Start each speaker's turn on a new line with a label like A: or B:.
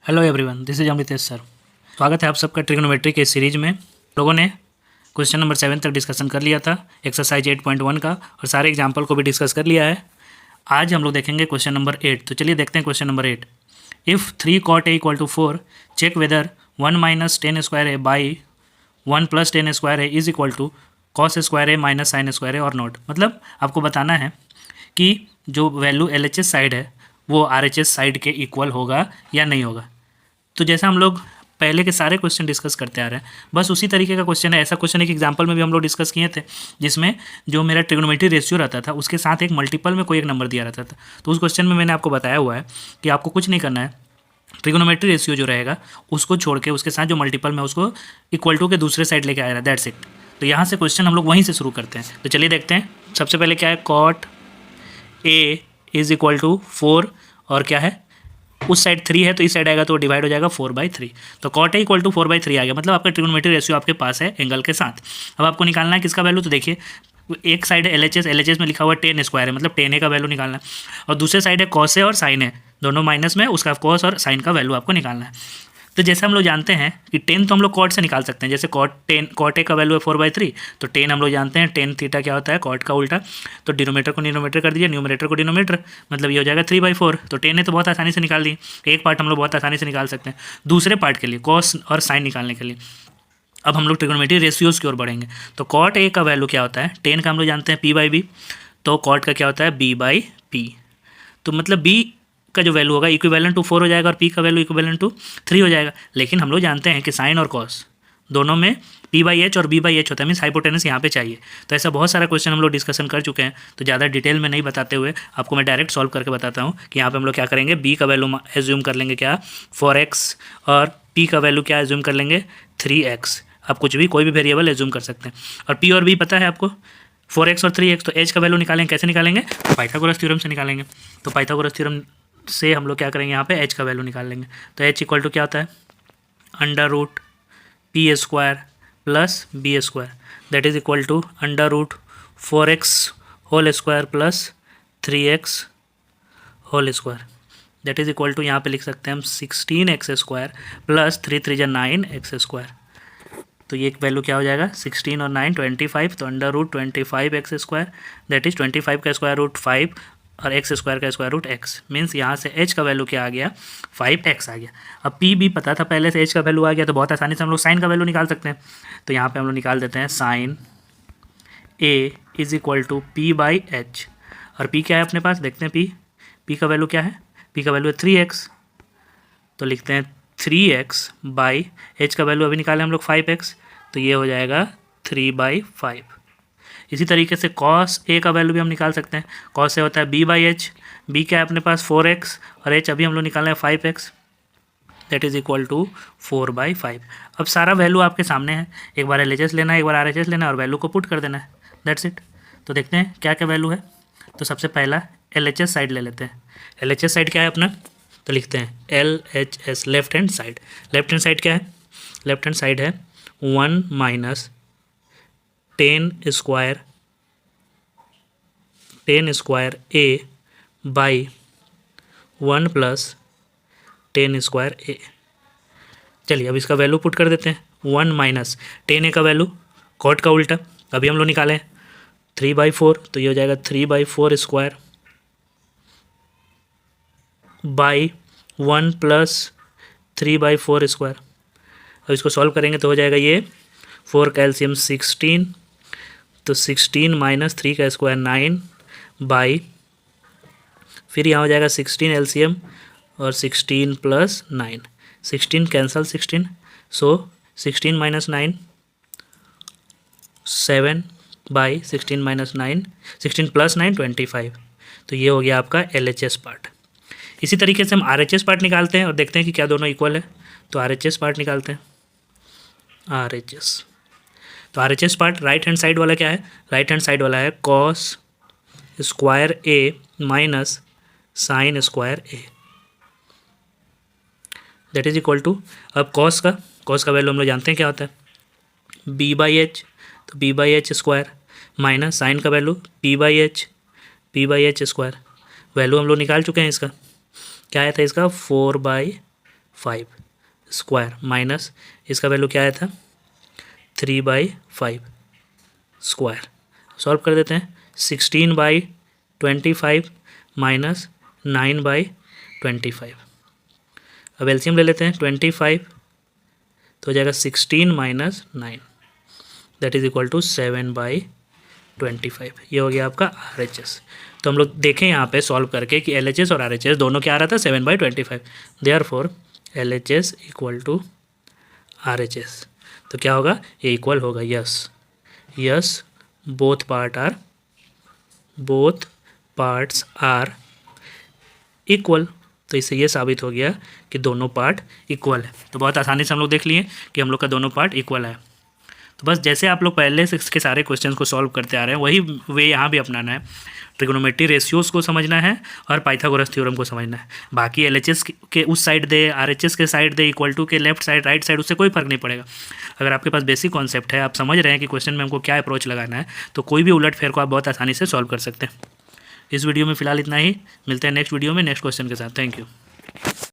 A: Hello everyone, this is Amritesh sir. स्वागत है आप सबका ट्रिग्नोमेट्री के सीरीज में। लोगों ने क्वेश्चन नंबर 7 तक डिस्कशन कर लिया था एक्सरसाइज 8.1 का, और सारे एग्जाम्पल को भी डिस्कस कर लिया है। आज हम लोग देखेंगे क्वेश्चन नंबर 8। तो चलिए देखते हैं question number 8। If 3 cot a equal to 4, check whether 1 minus ten square A by 1 plus ten square A is equal to cos square A minus sine square A और नॉट। मतलब आपको बताना है कि जो वैल्यू LHS साइड है वो RHS side के इक्वल होगा या नहीं होगा। तो जैसा हम लोग पहले के सारे क्वेश्चन डिस्कस करते आ रहे हैं, बस उसी तरीके का क्वेश्चन है। ऐसा क्वेश्चन एक एग्जांपल में भी हम लोग डिस्कस किए थे, जिसमें जो मेरा ट्रिग्नोमेट्री रेशियो रहता था उसके साथ एक मल्टीपल में कोई एक नंबर दिया रहता था। तो उस क्वेश्चन में मैंने आपको बताया हुआ है कि आपको कुछ नहीं करना है, ट्रिग्नोमेट्री रेशियो जो रहेगा उसको छोड़ के उसके साथ जो मल्टीपल में उसको इक्वल टू के दूसरे साइड लेके आया, दैट्स इट। तो यहाँ से क्वेश्चन हम लोग वहीं से शुरू करते हैं। तो चलिए देखते हैं। सबसे पहले क्या है, cot A is equal to 4 और क्या है, उस साइड 3 है तो इस साइड आएगा तो डिवाइड हो जाएगा 4/3। तो कॉट ए इक्वल टू 4/3 आ गया, मतलब आपका ट्रिग्नोमेट्री रेशियो आपके पास है एंगल के साथ। अब आपको निकालना है किसका वैल्यू। तो देखिए, एक साइड है LHS में लिखा हुआ 10 स्क्वायर है, मतलब 10 का वैल्यू निकालना है, और दूसरे साइड है कॉस है और साइन है, दोनों माइनस में, उसका कॉस और साइन का वैल्यू आपको निकालना है। तो जैसे हम लोग जानते हैं कि 10 तो हम लोग कॉट से निकाल सकते हैं। जैसे कॉट ए का वैल्यू है 4/3, तो 10 हम लोग जानते हैं, 10 थीटा क्या होता है, कॉट का उल्टा। तो डिनोमीटर को न्यूमरेटर कर दीजिए, न्यूमरेटर को डिनोमीटर, मतलब ये हो जाएगा 3/4। तो 10 है तो बहुत आसानी से निकाल दी, एक पार्ट हम लोग बहुत आसानी से निकाल सकते हैं। दूसरे पार्ट के लिए कॉस और साइन निकालने के लिए अब हम लोग ट्रिग्नोमेट्री रेशियोज़ की ओर बढ़ेंगे। तो कॉट ए का वैल्यू क्या होता है, 10 का हम लोग जानते हैं P/B, तो कॉट का क्या होता है B/P। तो मतलब B का जो वैल्यू होगा इक्विवेलेंट टू 4 हो जाएगा और P का वैल्यू इक्विवेलेंट टू 3 हो जाएगा। लेकिन हम लोग जानते हैं कि साइन और कॉस दोनों में P/H और B/H होता है, मीन्स हाइपोटेनस यहाँ पे चाहिए। तो ऐसा बहुत सारा क्वेश्चन हम लोग डिस्कशन कर चुके हैं, तो ज़्यादा डिटेल में नहीं बताते हुए आपको मैं डायरेक्ट सॉल्व करके बताता हूँ कि यहाँ पे हम लोग क्या करेंगे। B का वैल्यू एज्यूम कर लेंगे क्या 4x, और P का वैल्यू क्या एज्यूम कर लेंगे 3x। आप कुछ भी कोई भी वेरिएबल एज्यूम कर सकते हैं। और P और B पता है आपको 4x और 3x। तो H का वैल्यू निकालेंगे, कैसे निकालेंगे, पाइथागोरस थ्योरम से निकालेंगे। तो पाइथागोरस थ्योरम से हम लोग क्या करेंगे, यहाँ पे H का वैल्यू निकाल लेंगे। तो H इक्वल टू क्या होता है, √P² plus B² that is equal to √4x whole square plus 3x whole square that is equal to, यहाँ पे लिख सकते हैं हम 16x² प्लस 3 3 जा 9x²। तो ये एक वैल्यू क्या हो जाएगा, 16 और 9 25, तो √25x² दैट इज 25 का स्क्वायर रूट 5 और x² का स्क्वायर रूट x। मीन्स यहाँ से h का वैल्यू क्या आ गया, 5x आ गया। अब p भी पता था पहले से, h का वैल्यू आ गया, तो बहुत आसानी से हम लोग साइन का वैल्यू निकाल सकते हैं। तो यहाँ पे हम लोग निकाल देते हैं sine a is equal to P/H। और p क्या है अपने पास, देखते हैं p का वैल्यू क्या है, p का वैल्यू है 3x, तो लिखते हैं 3x बाई h का वैल्यू अभी निकाले हम लोग 5x, तो ये हो जाएगा 3/5। इसी तरीके से cos a का वैल्यू भी हम निकाल सकते हैं। cos a होता है B/H, b क्या है अपने पास 4x, और h अभी हम लोग निकाले हैं 5x, that is equal to 4/5। अब सारा वैल्यू आपके सामने है, एक बार LHS लेना है, एक बार RHS लेना है, और वैल्यू को पुट कर देना है, दैट्स इट। तो देखते हैं क्या क्या वैल्यू है। तो सबसे पहला LHS साइड ले लेते हैं। LHS साइड क्या है अपना, तो लिखते हैं LHS left hand side. Left hand side क्या है, लेफ्ट हैंड साइड है 1 minus 10 square A by 1 plus 10 square A। चलिए अब इसका वैल्यू पुट कर देते हैं। 1 माइनस 10 A का वैल्यू कॉट का उल्टा, अभी हम लोग निकालें 3/4, तो ये हो जाएगा 3/4² बाई 1 प्लस 3/4²। अब इसको सॉल्व करेंगे तो हो जाएगा ये 4 का LCM 16, तो 16 माइनस 3 का स्क्वायर 9 बाई, फिर यहाँ हो जाएगा 16 LCM और 16 plus 9, 16 cancel 16, so 16 minus 9 7 by 16 minus 9, 16 plus 9 25। तो ये हो गया आपका LHS पार्ट। इसी तरीके से हम RHS पार्ट निकालते हैं और देखते हैं कि क्या दोनों इक्वल है। तो RHS पार्ट निकालते हैं, RHS। तो RHS part right hand side वाला क्या है, राइट हैंड साइड वाला है cos square A minus sine square A, that is equal to, अब cos का वैल्यू हम लोग जानते हैं क्या होता है B/H, तो B/H² माइनस साइन का वैल्यू P/H² वैल्यू हम लोग निकाल चुके हैं। इसका क्या आया था, इसका 4/5 स्क्वायर माइनस इसका वैल्यू क्या आया था 3/5 स्क्वायर। सॉल्व कर देते हैं 16/25 माइनस 9/25। अब एलसीएम ले लेते हैं 25 तो हो जाएगा 16 minus 9 that is equal to 7/25। ये हो गया आपका RHS। तो हम लोग देखें यहाँ पे सॉल्व करके कि LHS और RHS दोनों क्या आ रहा था 7/25। Therefore LHS equal to RHS। तो क्या होगा ये इक्वल होगा yes both parts are equal. तो इससे ये साबित हो गया कि दोनों पार्ट इक्वल है। तो बहुत आसानी से हम लोग देख लिए कि हम लोग का दोनों पार्ट इक्वल है। तो बस जैसे आप लोग पहले से इसके सारे क्वेश्चंस को सॉल्व करते आ रहे हैं वही वे यहाँ भी अपनाना है। ट्रिग्नोमेट्री रेशियोज़ को समझना है और पाइथागोरस थ्योरम को समझना है। बाकी LHS के उस साइड दे, RHS के साइड दे, इक्वल टू के लेफ्ट साइड राइट साइड, उससे कोई फर्क नहीं पड़ेगा। अगर आपके पास बेसिक कॉन्सेप्ट है, आप समझ रहे हैं कि क्वेश्चन में हमको क्या अप्रोच लगाना है, तो कोई भी उलट फेर को आप बहुत आसानी से सॉल्व कर सकते हैं। इस वीडियो में फिलहाल इतना ही, मिलते हैं नेक्स्ट वीडियो में नेक्स्ट क्वेश्चन के साथ। Thank you.